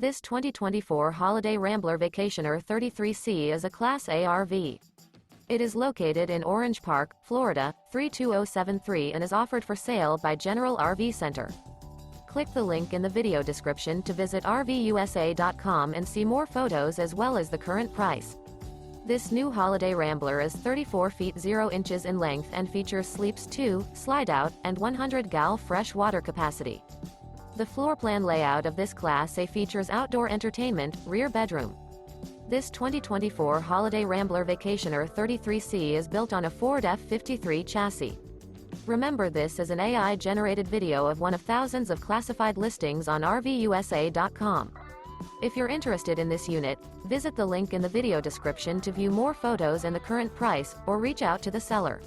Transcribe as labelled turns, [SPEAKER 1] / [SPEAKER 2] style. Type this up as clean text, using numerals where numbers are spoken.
[SPEAKER 1] This 2024 Holiday Rambler Vacationer 33C is a Class A RV. It is located in Orange Park, Florida, 32073 and is offered for sale by General RV Center. Click the link in the video description to visit RVUSA.com and see more photos as well as the current price. This new Holiday Rambler is 34 feet 0 inches in length and features sleeps 2, Slideout, and 100 gal fresh water capacity. The floor plan layout of this Class A features outdoor entertainment, rear bedroom. This 2024 Holiday Rambler Vacationer 33C is built on a Ford F-53 chassis. Remember, this is an AI-generated video of one of thousands of classified listings on RVUSA.com. If you're interested in this unit, visit the link in the video description to view more photos and the current price, or reach out to the seller.